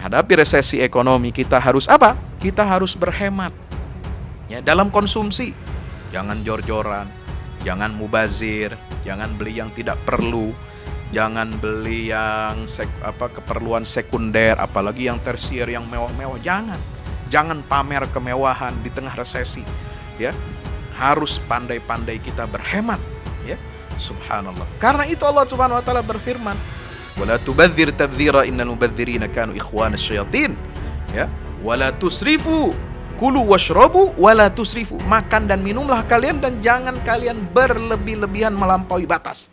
menghadapi resesi ekonomi kita harus apa? Kita harus berhemat ya dalam konsumsi. Jangan jor-joran, jangan mubazir, jangan beli yang tidak perlu, jangan beli yang keperluan sekunder, apalagi yang tersier, yang mewah-mewah. Jangan pamer kemewahan di tengah resesi. Ya, harus pandai-pandai kita berhemat. Ya, subhanallah. Karena itu Allah Subhanahu Wa Taala berfirman, "Wala tubadzir tabdzira innal mubadzirina kanu ikhwanas syayatin." Ya, wala tusrifu. Kulu washrabu wala tusrifu. Makan dan minumlah kalian dan jangan kalian berlebih-lebihan melampaui batas.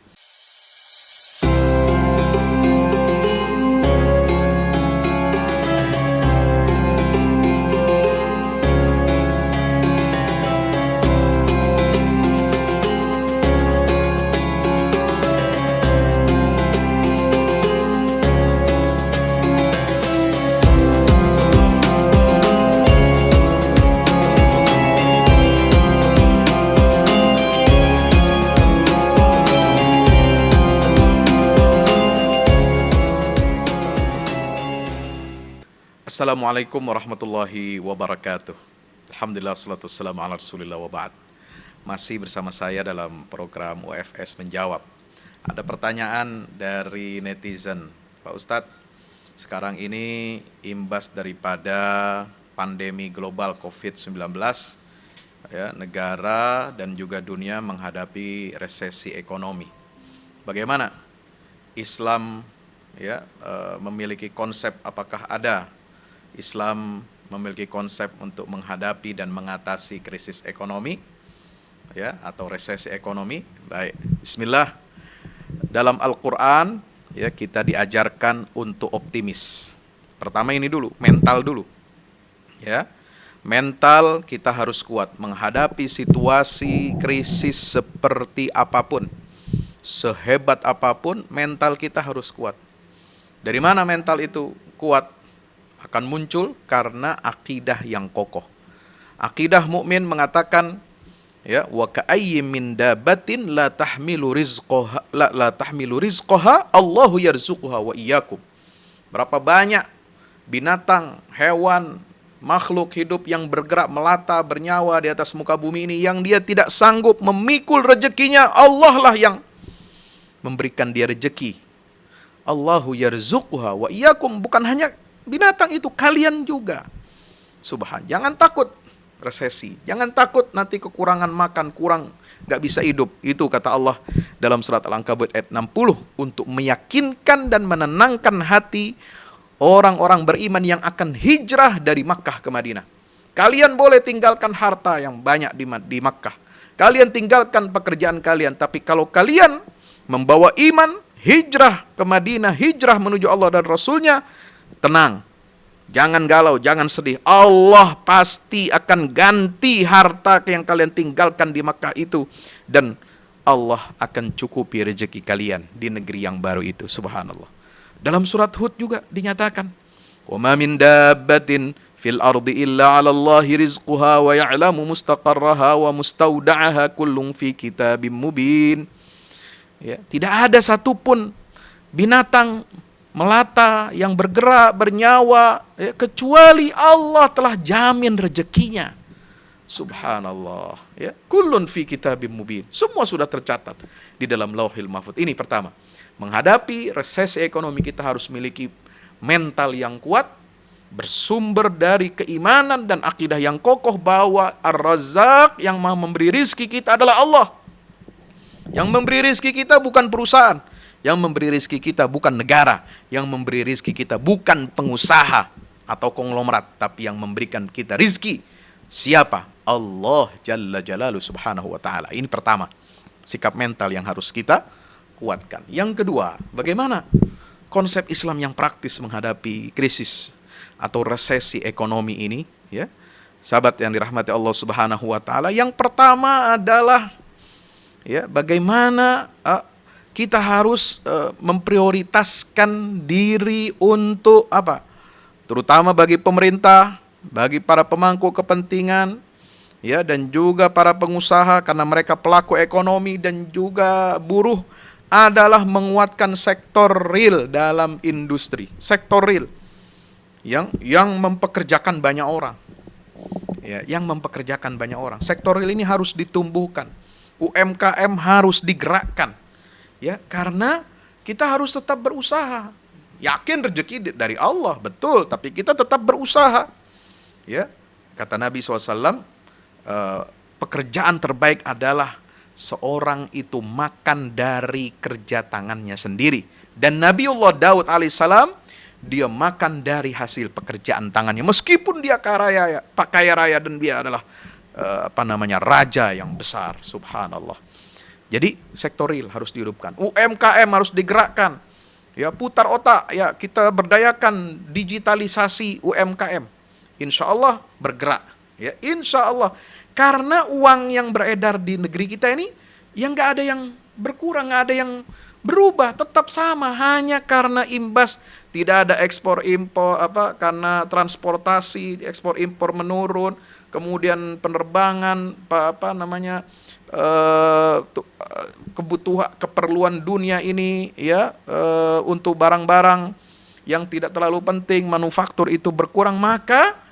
Assalamualaikum warahmatullahi wabarakatuh. Alhamdulillah, salatu wassalamu ala rasulillah wa ba'd. Masih bersama saya dalam program UFS Menjawab. Ada pertanyaan dari netizen, Pak Ustadz, sekarang ini imbas daripada pandemi global COVID-19, ya, negara dan juga dunia menghadapi resesi ekonomi. Bagaimana Islam memiliki konsep, apakah ada Islam memiliki konsep untuk menghadapi dan mengatasi krisis ekonomi ya atau resesi ekonomi? Baik, bismillah. Dalam Al-Qur'an ya kita diajarkan untuk optimis. Pertama ini dulu, mental dulu. Ya. Mental kita harus kuat menghadapi situasi krisis seperti apapun. Sehebat apapun, mental kita harus kuat. Dari mana mental itu kuat? Akan muncul karena akidah yang kokoh. Akidah mukmin mengatakan ya, wa ka'ayyin min dabatin la tahmilu rizqaha Allahu yarzuquha wa iyyakum. Berapa banyak binatang, hewan, makhluk hidup yang bergerak melata bernyawa di atas muka bumi ini yang dia tidak sanggup memikul rezekinya, Allah lah yang memberikan dia rezeki. Allahu yarzuquha wa iyyakum, bukan hanya binatang itu, kalian juga. Subhan. Jangan takut resesi. Jangan takut nanti kekurangan makan, kurang, gak bisa hidup. Itu kata Allah dalam surat Al-Ankabut ayat 60. Untuk meyakinkan dan menenangkan hati orang-orang beriman yang akan hijrah dari Makkah ke Madinah. Kalian boleh tinggalkan harta yang banyak di Makkah. Kalian tinggalkan pekerjaan kalian. Tapi kalau kalian membawa iman, hijrah ke Madinah, hijrah menuju Allah dan Rasulnya, tenang, jangan galau, jangan sedih. Allah pasti akan ganti harta yang kalian tinggalkan di Makkah itu. Dan Allah akan cukupi rezeki kalian di negeri yang baru itu. Subhanallah. Dalam surat Hud juga dinyatakan, wa ma min dabbatin fil ardi illa 'ala Allahi rizquha wa ya'lamu mustaqarraha wa mustaudaha kullun fi kitabim mubin. Ya, tidak ada satupun binatang melata yang bergerak, bernyawa, ya, kecuali Allah telah jamin rezekinya. Subhanallah. Ya, kullun fi kitabim mubin. Semua sudah tercatat di dalam Lauhil Mahfuz. Ini pertama. Menghadapi resesi ekonomi kita harus memiliki mental yang kuat, bersumber dari keimanan dan akidah yang kokoh bahwa Ar-Razzaq yang Maha memberi rizki kita adalah Allah. Yang memberi rizki kita bukan perusahaan. Yang memberi rizki kita bukan negara. Yang memberi rizki kita bukan pengusaha atau konglomerat. Tapi yang memberikan kita rizki, siapa? Allah Jalla Jalaluhu Subhanahu wa ta'ala. Ini pertama, sikap mental yang harus kita kuatkan. Yang kedua, bagaimana konsep Islam yang praktis menghadapi krisis atau resesi ekonomi ini? Ya, sahabat yang dirahmati Allah Subhanahu wa ta'ala. Yang pertama adalah ya, bagaimana kita harus memprioritaskan diri untuk apa? Terutama bagi pemerintah, bagi para pemangku kepentingan, ya, dan juga para pengusaha karena mereka pelaku ekonomi dan juga buruh adalah menguatkan sektor real dalam industri. Sektor real. yang mempekerjakan banyak orang. Ya, yang mempekerjakan banyak orang. Sektor real ini harus ditumbuhkan. UMKM harus digerakkan. Ya, karena kita harus tetap berusaha. Yakin rezeki dari Allah, betul, tapi kita tetap berusaha. Ya, kata Nabi SAW, pekerjaan terbaik adalah seorang itu makan dari kerja tangannya sendiri. Dan Nabiullah Daud alaihissalam, dia makan dari hasil pekerjaan tangannya. Meskipun dia kaya raya dan dia adalah raja yang besar, subhanallah. Jadi sektor real harus dihidupkan, UMKM harus digerakkan. Ya, putar otak, ya, kita berdayakan digitalisasi UMKM. Insya Allah bergerak, ya, insya Allah. Karena uang yang beredar di negeri kita ini, yang nggak ada yang berkurang, nggak ada yang berubah, tetap sama. Hanya karena imbas tidak ada ekspor impor, karena transportasi ekspor impor menurun, kemudian penerbangan, kebutuhan keperluan dunia ini, ya, untuk barang-barang yang tidak terlalu penting, manufaktur itu berkurang, maka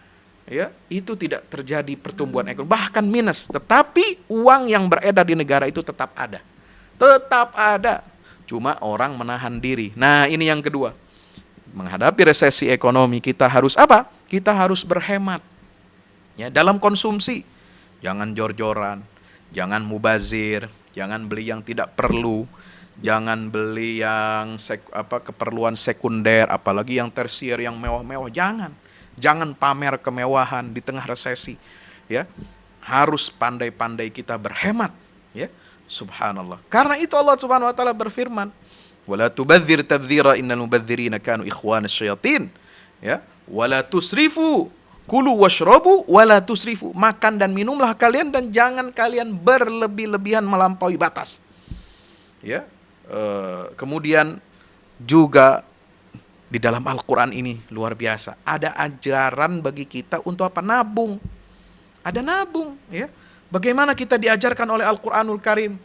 ya itu tidak terjadi pertumbuhan ekonomi, bahkan minus. Tetapi uang yang beredar di negara itu tetap ada, cuma orang menahan diri. Nah, ini yang kedua, menghadapi resesi ekonomi kita harus apa? Kita harus berhemat, ya, dalam konsumsi. Jangan jor-joran, jangan mubazir, jangan beli yang tidak perlu, jangan beli yang keperluan sekunder, apalagi yang tersier, yang mewah-mewah. Jangan pamer kemewahan di tengah resesi, ya. Harus pandai-pandai kita berhemat, ya. Subhanallah. Karena itu Allah Subhanahu wa taala berfirman, "Wala tubadzir tabdzira innal mubadzirina kanu ikhwanas syayatin." Ya, "Wala tusrifu, kulu washrabu wala tusrifu." Makan dan minumlah kalian dan jangan kalian berlebih-lebihan melampaui batas. Ya. Kemudian juga di dalam Al-Quran ini luar biasa. Ada ajaran bagi kita untuk apa? Nabung. Ada nabung, ya. Bagaimana kita diajarkan oleh Al-Quranul Karim,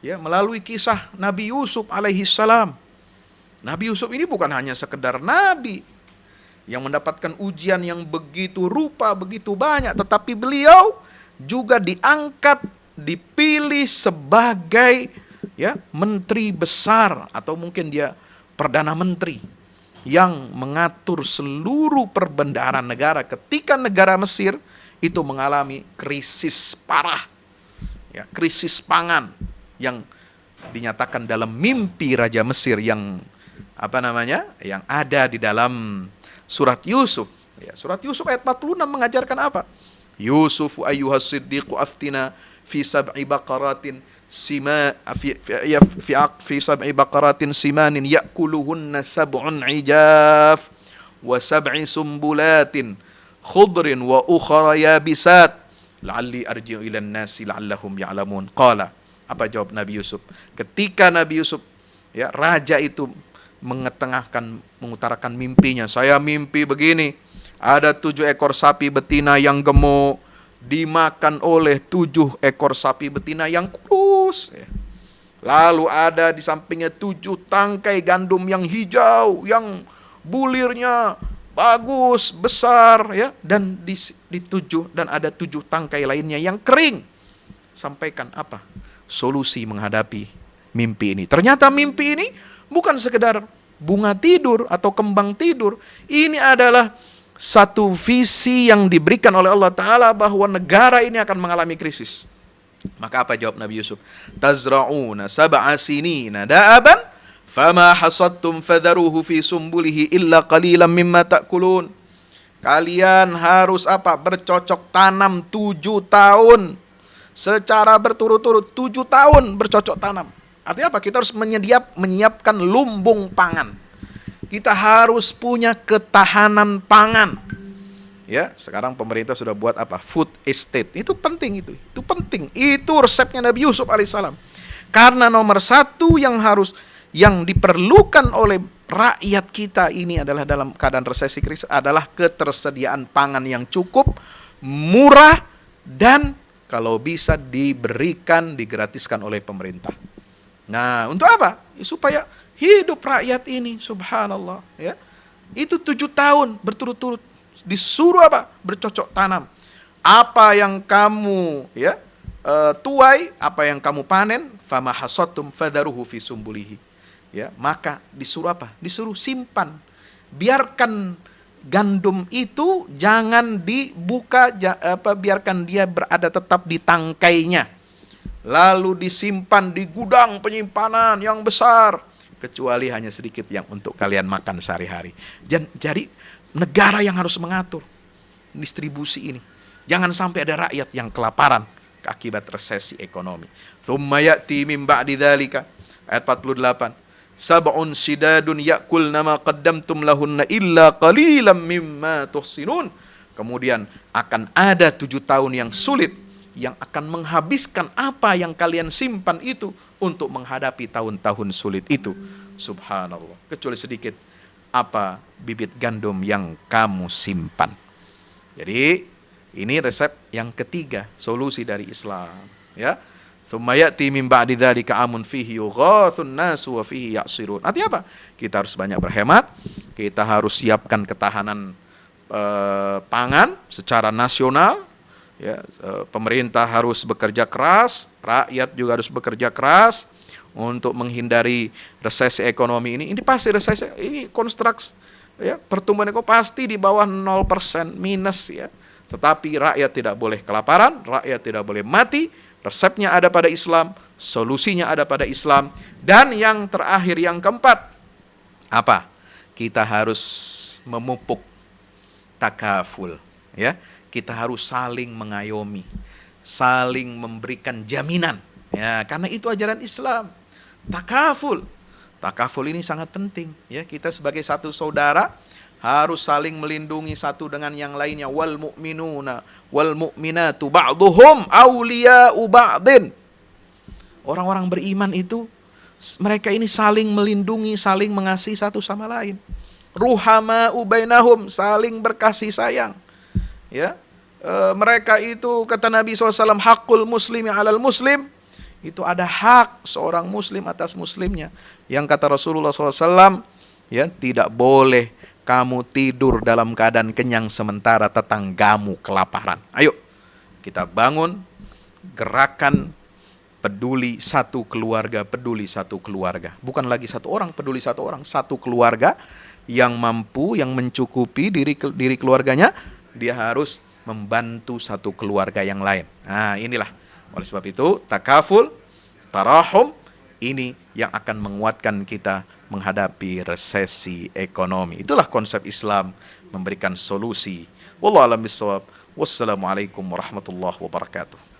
ya, melalui kisah Nabi Yusuf alaihi salam. Nabi Yusuf ini bukan hanya sekedar nabi yang mendapatkan ujian yang begitu rupa, begitu banyak, tetapi beliau juga diangkat, dipilih sebagai, ya, menteri besar, atau mungkin dia perdana menteri yang mengatur seluruh perbendaharaan negara ketika negara Mesir itu mengalami krisis parah, ya, krisis pangan yang dinyatakan dalam mimpi Raja Mesir yang yang ada di dalam surat Yusuf. Ya, surat Yusuf ayat 46 mengajarkan apa? Yusuf ayyuhas siddiqu aftina fi sab'i baqaratin fi sab'i baqaratin simanin ya'kuluhunna sab'un ijaf wa sab'i sumbulatin khudrin wa ukhra yabisat la'alli arji'u ilan nasi la'allahum ya'lamun. Qala, apa jawab Nabi Yusuf? Ketika Nabi Yusuf, ya, raja itu mengutarakan mimpinya. Saya mimpi begini, ada 7 ekor sapi betina yang gemuk dimakan oleh 7 ekor sapi betina yang kurus. Lalu ada di sampingnya 7 tangkai gandum yang hijau, yang bulirnya bagus, besar, ya, dan dan ada 7 tangkai lainnya yang kering. Sampaikan apa? Solusi menghadapi mimpi ini. Ternyata mimpi ini bukan sekedar bunga tidur atau kembang tidur. Ini adalah satu visi yang diberikan oleh Allah Ta'ala bahwa negara ini akan mengalami krisis. Maka apa jawab Nabi Yusuf? Tazra'una sab'a sinina da'aban fama hasadtum fadharuhu fi sumbulihi illa qalilan mimma ta'kulun. Kalian harus apa? Bercocok tanam 7 tahun. Secara berturut-turut 7 tahun bercocok tanam. Artinya apa? Kita harus menyiapkan lumbung pangan. Kita harus punya ketahanan pangan. Ya, sekarang pemerintah sudah buat apa? Food estate. Itu penting itu. Itu penting. Itu resepnya Nabi Yusuf alaihissalam. Karena nomor 1 yang diperlukan oleh rakyat kita ini adalah dalam keadaan resesi krisis adalah ketersediaan pangan yang cukup, murah, dan kalau bisa digratiskan oleh pemerintah. Nah, untuk apa? Supaya hidup rakyat ini, subhanallah, ya, Itu 7 tahun berturut-turut disuruh apa? Bercocok tanam. Apa yang kamu tuai, apa yang kamu panen, fama hasattum fadaruhu fi sumbulihi. Ya, maka disuruh apa? Disuruh simpan. Biarkan gandum itu jangan dibuka, biarkan dia berada tetap di tangkainya. Lalu disimpan di gudang penyimpanan yang besar, kecuali hanya sedikit yang untuk kalian makan sehari-hari. Jadi negara yang harus mengatur distribusi ini. Jangan sampai ada rakyat yang kelaparan akibat resesi ekonomi. Tsumma ya'ti min ba'di dzalika, ayat 48. Sab'un sidadun ya'kulna ma qaddamtum lahunna illa qalilan mimma tuhsinun. Kemudian akan ada 7 tahun yang sulit, yang akan menghabiskan apa yang kalian simpan itu untuk menghadapi tahun-tahun sulit itu. Subhanallah. Kecuali sedikit apa bibit gandum yang kamu simpan. Jadi ini resep yang ketiga, solusi dari Islam. Ya, tsumma ya'ti min ba'di dzalika amun fihi yughathun nasu wa fihi ya'sirun. Artinya apa? Kita harus banyak berhemat, kita harus siapkan ketahanan pangan secara nasional. Ya, pemerintah harus bekerja keras, rakyat juga harus bekerja keras untuk menghindari resesi ekonomi ini. Ini pasti resesi, ini konstruksi, ya, pertumbuhan ekonomi pasti di bawah 0% minus, ya. Tetapi rakyat tidak boleh kelaparan, rakyat tidak boleh mati. Resepnya ada pada Islam, solusinya ada pada Islam. Dan yang terakhir, yang keempat, apa? Kita harus memupuk takaful, ya. Kita harus saling mengayomi, saling memberikan jaminan. Ya, karena itu ajaran Islam. Takaful. Takaful ini sangat penting, ya. Kita sebagai satu saudara harus saling melindungi satu dengan yang lainnya. Wal mu'minuna wal mu'minatu ba'duhum awliya'u ba'din. Orang-orang beriman itu mereka ini saling melindungi, saling mengasihi satu sama lain. Ruhama'u bainahum, saling berkasih sayang. Ya, mereka itu kata Nabi SAW, hakul muslimi alal muslim, itu ada hak seorang muslim atas muslimnya. Yang kata Rasulullah SAW, ya, tidak boleh kamu tidur dalam keadaan kenyang sementara tetanggamu kelaparan. Ayo kita bangun gerakan peduli satu keluarga, peduli satu keluarga. Bukan lagi satu orang, peduli satu orang, satu keluarga yang mampu, yang mencukupi diri keluarganya, dia harus membantu satu keluarga yang lain. Nah, inilah. Oleh sebab itu, takaful, tarahum, ini yang akan menguatkan kita menghadapi resesi ekonomi. Itulah konsep Islam memberikan solusi. Wallahu a'lam bishawab. Wassalamualaikum warahmatullahi wabarakatuh.